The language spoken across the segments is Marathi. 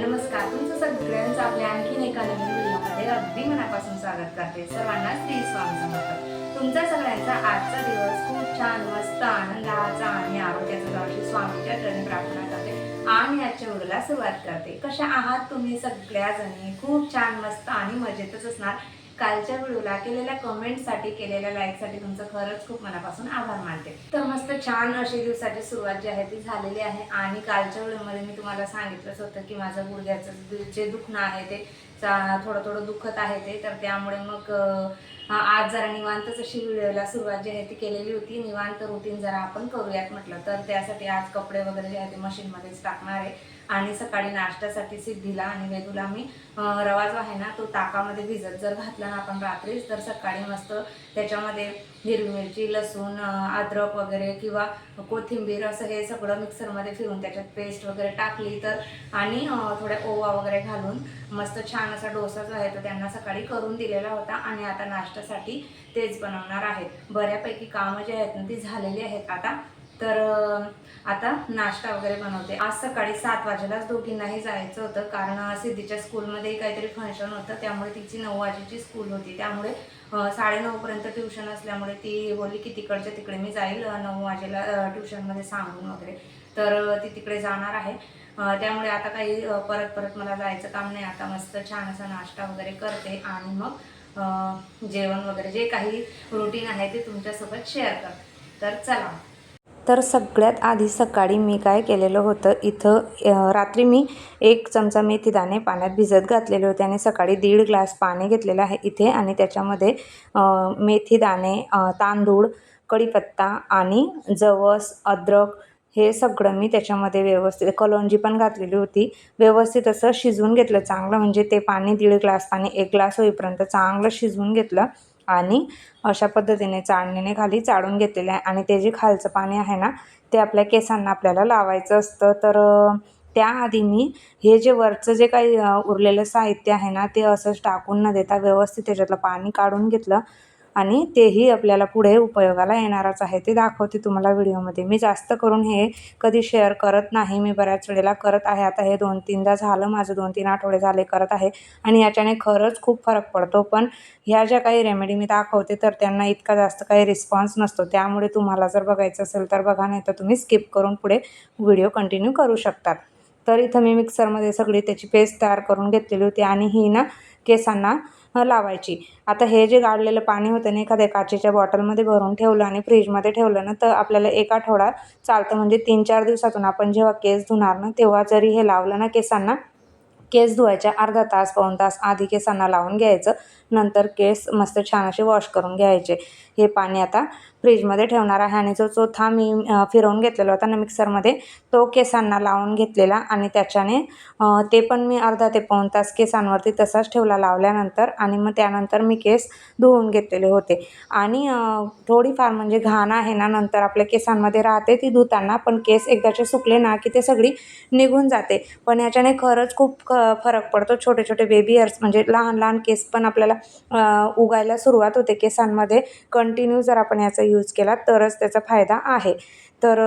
नमस्कार, तुमचं सगळ्यांचं आपल्या आणखीन एका नवीन व्हिडिओमध्ये अगदी मनापासून स्वागत करते। सर्वांना श्री स्वामी समर्थ। तुमचा सगळ्यांचा आजचा दिवस खूप छान, मस्त, आनंदाचा आणि आरोग्याचा जावो स्वामीच्या चरणी प्रार्थना करते आणि आजच्या व्हिडिओला सुरुवात करते। कशा आहात तुम्ही सगळ्याजणी? खूप छान, मस्त आणि मजेतच असणार। कालच्या व्हिडिओला केलेल्या कमेंटसाठी, केलेल्या लाईकसाठी तुमचं खरंच खूप मनापासून आभार मानते। तर मस्त छान अशी दिवसाची सुरुवात जी आहे ती झालेली आहे आणि कालच्या व्हिडिओमध्ये मी तुम्हाला सांगितलंच होतं की माझं गुडघ्याचं जे दुखणं आहे ते थोडं दुखत आहे ते, तर त्यामुळे मग आज जरा निवांतच अशी व्हिडिओला सुरुवात जी आहे ती केलेली होती। निवांत रुटीन जरा आपण करूयात म्हटलं, तर त्यासाठी आज कपडे वगैरे जे आहे ते मशीनमध्येच टाकणार आहे आणि सकाळी नाश्त्यासाठी सिद्धीला आणि वेदूला मी रवा जो आहे ना तो ताकामध्ये भिजत जर घातला ना आपण रात्रीच, तर सकाळी मस्त त्याच्यामध्ये हिरवी मिरची, लसूण, अद्रक वगैरे किंवा कोथिंबीर असं हे सगळं मिक्सरमध्ये फिरून त्याच्यात पेस्ट वगैरे टाकली तर आणि थोड्या ओवा वगैरे घालून मस्त छान असा डोसा जो आहे तो त्यांना सकाळी करून दिलेला होता आणि आता नाश्त्यासाठी तेच बनवणार आहेत। बऱ्यापैकी कामं जे आहेत ना ती झालेली आहेत आता, तर आता नाश्ता वगैरे बनवते। आज सकाळी 7 वाजेलाच दोघींनाही जायचं होतं, कारण सिद्धीच्या स्कूलमध्ये काहीतरी फंक्शन होतं, त्यामुळे तिची 9 वाजेची स्कूल होती, त्यामुळे 9:30 पर्यंत ट्युशन असल्यामुळे ती बोलली की तिकडच्या तिकडे मी जाईल 9 वाजेला ट्युशनमध्ये सांगून वगैरे, तर ती तिकडे जाणार आहे। त्यामुळे आता काही परत मला जायचं काम नाही। आता मस्त छान असा नाश्ता वगैरे करते आणि मग जेवण वगैरे जे काही रुटीन आहे ते तुमच्यासोबत शेअर करते। तर चला, तर सगळ्यात आधी सकाळी मी काय केलेलं होतं, इथं रात्री मी 1 चमचा मेथी दाणे पाण्यात भिजत घातलेले होते आणि सकाळी 1.5 ग्लास पाणी घेतलेलं आहे इथे आणि त्याच्यामध्ये मेथी दाणे, तांदूळ, कढीपत्ता आणि जवस, अद्रक हे सगळं मी त्याच्यामध्ये व्यवस्थित, कलोंजी पण घातलेली होती, व्यवस्थित असं शिजवून घेतलं चांगलं। म्हणजे ते पाणी 1.5 ग्लास पाणी 1 ग्लास होईपर्यंत चांगलं शिजवून घेतलं आणि अशा पद्धतीने चाळणीने खाली चाळून घेतलेलं आहे आणि ते जे खालचं पाणी आहे ना ते आपल्या केसांना आपल्याला लावायचं असतं। तर त्याआधी मी हे जे वरचं जे काही उरलेलं साहित्य आहे ना ते असंच टाकून न देता व्यवस्थित त्याच्यातलं पाणी काढून घेतलं आणि तेही आपल्याला पुढे उपयोगाला येणारच आहे, ते दाखवते तुम्हाला व्हिडिओमध्ये। मी जास्त करून हे कधी शेअर करत नाही, मी बऱ्याच वेळेला करत आहे। आता हे 2-3दा झालं माझं, 2-3 आठवडे झाले करत आहे आणि याच्याने खरंच खूप फरक पडतो। पण ह्या ज्या काही रेमेडी मी दाखवते तर त्यांना इतका जास्त काही रिस्पॉन्स नसतो, त्यामुळे तुम्हाला जर बघायचं असेल तर बघा, नाही तर तुम्ही स्किप करून पुढे व्हिडिओ कंटिन्यू करू शकतात। तर इथं मी मिक्सरमध्ये सगळी त्याची पेस्ट तयार करून घेतलेली होती आणि ही ना केसांना लावायची। आता हे जे गाळलेलं पाणी होतं ना एखाद्या काचेच्या बॉटलमध्ये भरून ठेवलं आणि फ्रीजमध्ये ठेवलं ना तर आपल्याला 1 आठवडा चालतं। म्हणजे 3-4 दिवसातून आपण जेव्हा केस धुणार ना तेव्हा जरी हे लावलं ना केसांना, केस धुवायच्या अर्धा तास, पाऊण तास आधी केसांना लावून घ्यायचं, नंतर केस मस्त छान असे वॉश करून घ्यायचे। हे पाणी आता फ्रीजमध्ये ठेवणार आहे आणि जो चोथा मी फिरवून घेतलेला होता ना मिक्सरमध्ये तो केसांना लावून घेतलेला आणि त्याच्याने ते पण मी अर्धा ते पाऊण तास केसांवरती तसाच ठेवला लावल्यानंतर आणि मग त्यानंतर मी केस धुवून घेतलेले होते। आणि थोडीफार म्हणजे घाण आहे ना नंतर आपल्या केसांमध्ये राहते ती धुताना, पण केस एकदाचे सुकले ना की ते सगळी निघून जाते। पण याच्याने खरंच खूप फरक पडतो। छोटे छोटे बेबी हेअर्स म्हणजे लहान लहान केस पण आपल्याला उगायला सुरुवात होते केसांमध्ये, कंटिन्यू जर आपण याचा यूज केला तरच त्याचा फायदा आहे। तर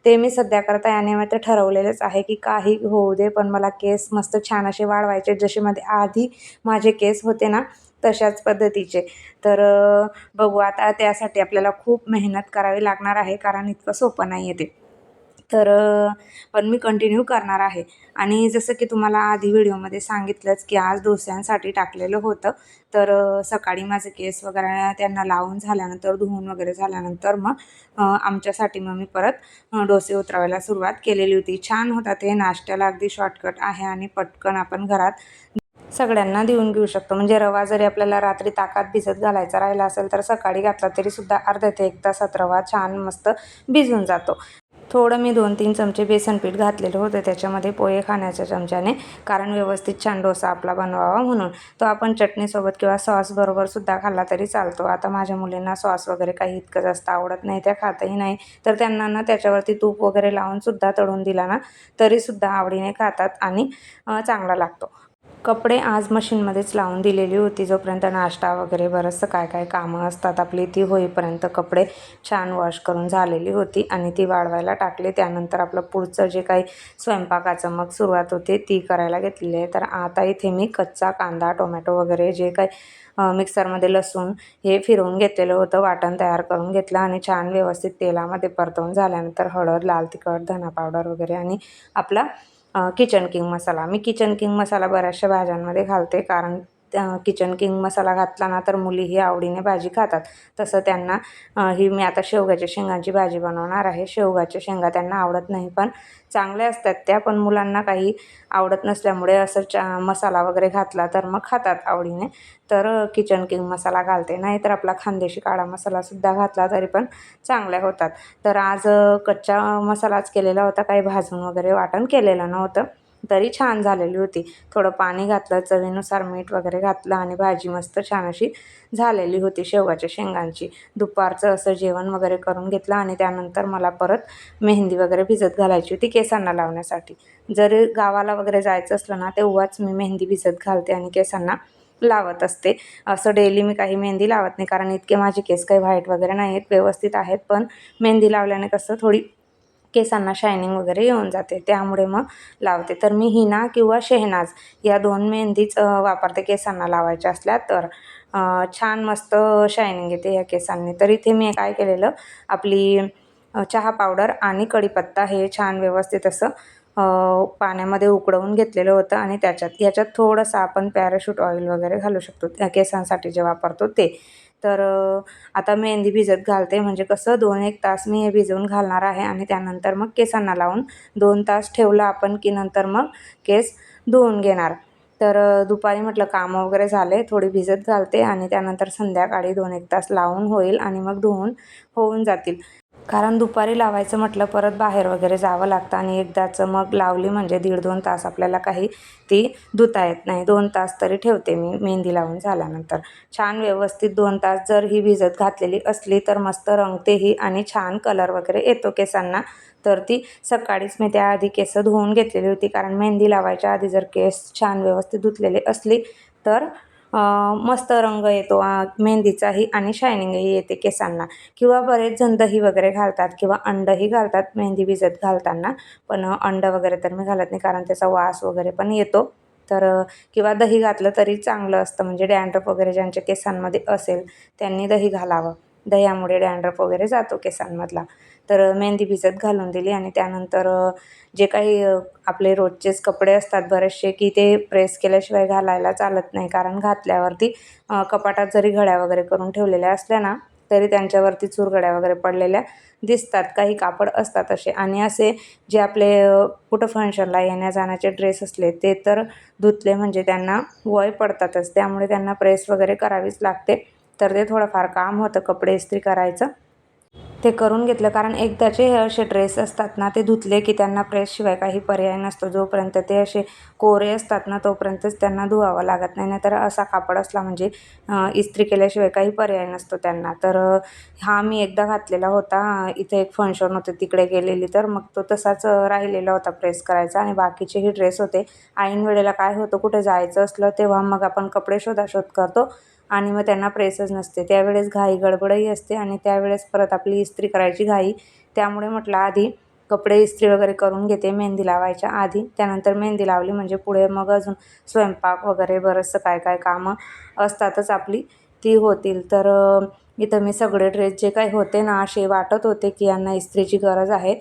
ते मी सध्या करता याने मात्र ठरवलेलंच आहे की काही होऊ दे पण मला केस मस्त छान असे वाढवायचे, जसे मध्ये आधी माझे केस होते ना तशाच पद्धतीचे। तर बघू आता, त्यासाठी आपल्याला खूप मेहनत करावी लागणार आहे, कारण इतकं सोपं नाही आहे ते। तर पण मी कंटिन्यू करणार आहे आणि जसं की तुम्हाला आधी व्हिडिओमध्ये सांगितलंच की आज डोस्यांसाठी टाकलेलं होतं, तर सकाळी माझे केस वगैरे त्यांना लावून झाल्यानंतर, धुवून वगैरे झाल्यानंतर मग आमच्यासाठी मग मी परत डोसे उतरवायला सुरुवात केलेली होती। छान होता ते, नाश्त्याला अगदी शॉर्टकट आहे आणि पटकन आपण घरात सगळ्यांना देऊन घेऊ शकतो। म्हणजे रवा जरी आपल्याला रात्री ताकात भिजत घालायचा राहिला असेल तर सकाळी घातला तरी सुद्धा अर्ध्या ते 1 तासात रवा छान मस्त भिजून जातो। थोडं मी 2-3 चमचे बेसन पीठ घातलेलं होतं त्याच्यामध्ये पोहे खाण्याच्या चमच्याने, कारण व्यवस्थित छान डोसा आपला बनवावा म्हणून। तो आपण चटणीसोबत किंवा सॉसबरोबर सुद्धा खाल्ला तरी चालतो। आता माझ्या मुलींना सॉस वगैरे काही इतकं जास्त आवडत नाही, त्या खातही नाही, तर त्यांना ना त्याच्यावरती तूप वगैरे लावून सुद्धा तळून दिला ना तरीसुद्धा आवडीने खातात आणि चांगला लागतो। कपडे आज मशीनमध्येच लावून दिलेली होती. जोपर्यंत नाश्ता वगैरे बरंचसं काय काय कामं असतात आपली ती होईपर्यंत कपडे छान वॉश करून झालेली होती आणि ती वाळवायला टाकली. त्यानंतर आपलं पुढचं जे काही स्वयंपाकाचं मग सुरुवात होते ती करायला घेतलेली आहे. तर आता इथे मी कच्चा कांदा, टोमॅटो वगैरे जे काही मिक्सरमध्ये लसूण हे फिरवून घेतलेलं होतं, वाटण तयार करून घेतलं आणि छान व्यवस्थित तेलामध्ये परतवून झाल्यानंतर हळद, लाल तिखट, धना पावडर वगैरे आणि आपला किचन किंग मसाला. मी किचन किंग मसाला बऱ्याचशा भाज्यांमध्ये घालते, कारण किचन किंग मसाला घातला ना तर मुलीही आवडीने भाजी खातात. तसं त्यांना ही मी आता शेवग्याच्या शेंगांची भाजी बनवणार आहे. शेवगाच्या शेंगा त्यांना आवडत नाही, पण चांगल्या असतात त्या, पण मुलांना काही आवडत नसल्यामुळे असं मसाला वगैरे घातला तर मग खातात आवडीने. तर किचन किंग मसाला घालते, नाहीतर आपला खानदेशी काळा मसालासुद्धा घातला तरी पण चांगल्या होतात. तर आज कच्चा मसालाच केलेला होता, काही भाजून वगैरे वाटण केलेलं नव्हतं, तरी छान झालेली होती. थोडं पाणी घातलं, चवीनुसार मीठ वगैरे घातलं आणि भाजी मस्त छान अशी झालेली होती शेवगाच्या शेंगांची. दुपारचं असं जेवण वगैरे करून घेतलं आणि त्यानंतर मला परत मेहंदी वगैरे भिजत घालायची होती केसांना लावण्यासाठी. जर गावाला वगैरे जायचं असलं ना तेव्हाच मी मेहंदी भिजत घालते आणि केसांना लावत असते. असं डेली मी काही मेहंदी लावत नाही, कारण इतके माझे केस काही व्हाईट वगैरे नाही आहेत, व्यवस्थित आहेत. पण मेहंदी लावल्याने कसं थोडी केसांना शायनिंग वगैरे येऊन जाते, त्यामुळे मग लावते. तर मी हिना किंवा शेहनाज या 2 मेहंदीच वापरते केसांना लावायच्या असल्या तर. छान मस्त शायनिंग येते या केसांनी. तर इथे मी काय केलेलं, आपली चहा पावडर आणि कढीपत्ता हे छान व्यवस्थित असं पाण्यामध्ये उकळवून घेतलेलं होतं आणि याच्यात थोडंसं आपण पॅराशूट ऑइल वगैरे घालू शकतो, त्या केसांसाठी जे वापरतो ते. तर आता मेहंदी भिजत घालते, म्हणजे कसं 2-1 तास मी हे भिजवून घालणार आहे आणि त्यानंतर मग केसांना लावून 2 तास ठेवलं आपण की नंतर मग केस धुवून घेणार. तर दुपारी म्हटलं कामं वगैरे झाले, थोडी भिजत घालते आणि त्यानंतर संध्याकाळी 2-1 तास लावून होईल आणि मग धुवून होऊन जातील. कारण दुपारी लावायचं म्हटलं परत बाहेर वगैरे जावं लागतं आणि एकदाचं मग लावली म्हणजे 1.5-2 तास आपल्याला काही ती धुता येत नाही. 2 तास तरी ठेवते मी मेहंदी लावून झाल्यानंतर. छान व्यवस्थित 2 तास जर ही भिजत घातलेली असली तर मस्त रंगतेही आणि छान कलर वगैरे येतो केसांना. तर ती सकाळीच मी त्याआधी केस धुवून घेतलेली होती, कारण मेहंदी लावायच्या आधी जर केस छान व्यवस्थित धुतलेले असली तर मस्त रंग येतो मेहंदीचाही आणि शायनिंगही येते केसांना. किंवा बरेच जण दही वगैरे घालतात किंवा अंडही घालतात मेहंदी भिजत घालताना. पण अंड वगैरे तर मी घालत नाही, कारण त्याचा वास वगैरे पण येतो. तर किंवा दही घातलं तरी चांगलं असतं, म्हणजे डॅन्ड्रफ वगैरे ज्यांच्या केसांमध्ये असेल त्यांनी दही घालावं. दह्यामुळे डॅन्ड्रफ वगैरे जातो केसांमधला. तर मेहंदी भिजत घालून दिली आणि त्यानंतर जे काही आपले रोजचेच कपडे असतात बरेचसे, की ते प्रेस केल्याशिवाय घालायला चालत नाही, कारण घातल्यावरती कपाटात जरी घड्या वगैरे करून ठेवलेल्या असल्या ना तरी त्यांच्यावरती चुरगड्या वगैरे पडलेल्या दिसतात. काही कापड असतात असे, आणि असे जे आपले कुठं फंक्शनला येण्या-जाण्याचे ड्रेस असले ते तर धुतले म्हणजे त्यांना वय पडतातच, त्यामुळे त्यांना प्रेस वगैरे करावीच लागते. तर ते थोडंफार काम होतं कपडे इस्त्री करायचं, ते करून घेतलं. कारण एकदाचे हे असे ड्रेस असतात ना ते धुतले की त्यांना प्रेसशिवाय काही पर्याय नसतो. जोपर्यंत ते असे कोरे असतात ना तोपर्यंतच त्यांना धुवावं लागत नाही, नाहीतर असा कापड असला म्हणजे इस्त्री केल्याशिवाय काही पर्याय नसतो त्यांना. तर हा मी एकदा घातलेला होता, इथे एक फंक्शन होतं तिकडे गेलेली, तर मग तो तसाच राहिलेला होता प्रेस करायचा आणि बाकीचेही ड्रेस होते. ऐन वेळेला काय होतं, कुठे जायचं असलं तेव्हा मग आपण कपडे शोधाशोध करतो आणि मग त्यांना प्रेसच नसते. त्यावेळेस घाई गडबडही असते आणि त्यावेळेस परत आपली इस्त्री करायची घाई. त्यामुळे म्हटलं आधी कपडे इस्त्री वगैरे करून घेते मेहंदी लावायच्या आधी. त्यानंतर मेहंदी लावली म्हणजे पुढे मग अजून स्वयंपाक वगैरे बरंचसं काय काय कामं असतातच आपली, ती होतील. तर इथं मी सगळे ड्रेस जे काही होते ना असे वाटत होते की यांना इस्त्रीची गरज आहे,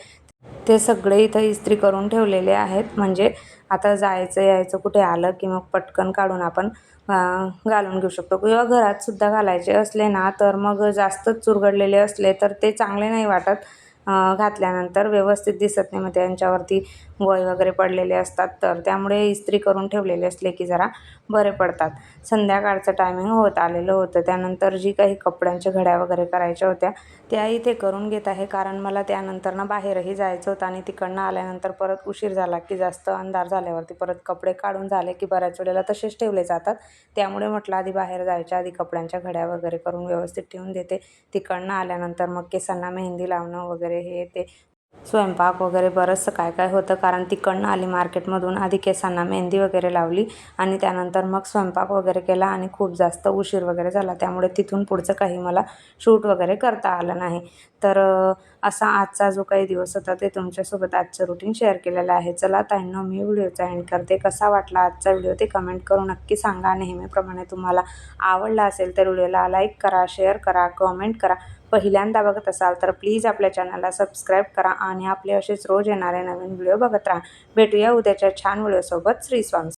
ते सगळे इथं इस्त्री करून ठेवलेले आहेत. म्हणजे आता जायचं यायचं कुठे आलं की मग पटकन काढून आपण घालून घेऊ शकतो. किंवा घरातसुद्धा घालायचे असले ना तर मग जास्तच चुरगडलेले असले तर ते चांगले नाही वाटत. घातल्यानंतर व्यवस्थित दिसत नाही, मग त्यांच्यावरती वय वगैरे पडलेले असतात. तर त्यामुळे इस्त्री करून ठेवलेले असले की जरा बरे पडतात. संध्याकाळचं टायमिंग होत आलेलं होतं. त्यानंतर जी काही कपड्यांच्या घड्या वगैरे करायच्या होत्या त्या इथे करून घेत आहे, कारण मला त्यानंतर ना बाहेरही जायचं होतं आणि तिकडनं आल्यानंतर परत उशीर झाला की जास्त अंधार झाल्यावरती परत कपडे काढून झाले की बऱ्याच वेळेला तसेच ठेवले जातात. त्यामुळे म्हटलं आधी बाहेर जायच्या आधी कपड्यांच्या घड्या वगैरे करून व्यवस्थित ठेवून देते. तिकडनं आल्यानंतर मग केसांना मेहंदी लावणं वगैरे हे ते स्वयंपाक वगैरे बरंचसं काय काय होतं, कारण तिकडनं आली मार्केटमधून. आधी केसांना मेहंदी वगैरे लावली आणि त्यानंतर मग स्वयंपाक वगैरे केला आणि खूप जास्त उशीर वगैरे झाला, त्यामुळे तिथून पुढचं काही मला शूट वगैरे करता आलं नाही. तर असा आजचा जो काही दिवस होता ते तुमच्यासोबत आजचं रुटीन शेअर केलेलं आहे. चला ताईंनो, मी व्हिडिओचा एंड करते. कसा वाटला आजचा व्हिडिओ ते कमेंट करून नक्की सांगा. नेहमीप्रमाणे तुम्हाला आवडला असेल तर व्हिडिओला लाईक करा, शेअर करा, कमेंट करा. पहिल्यांदा बघत असाल तर प्लीज आपल्या चॅनलला सबस्क्राईब करा आणि आपले असेच रोज येणारे नवीन व्हिडिओ बघत राहा. भेटूया उद्याच्या छान व्हिडिओसोबत. श्री स्वामी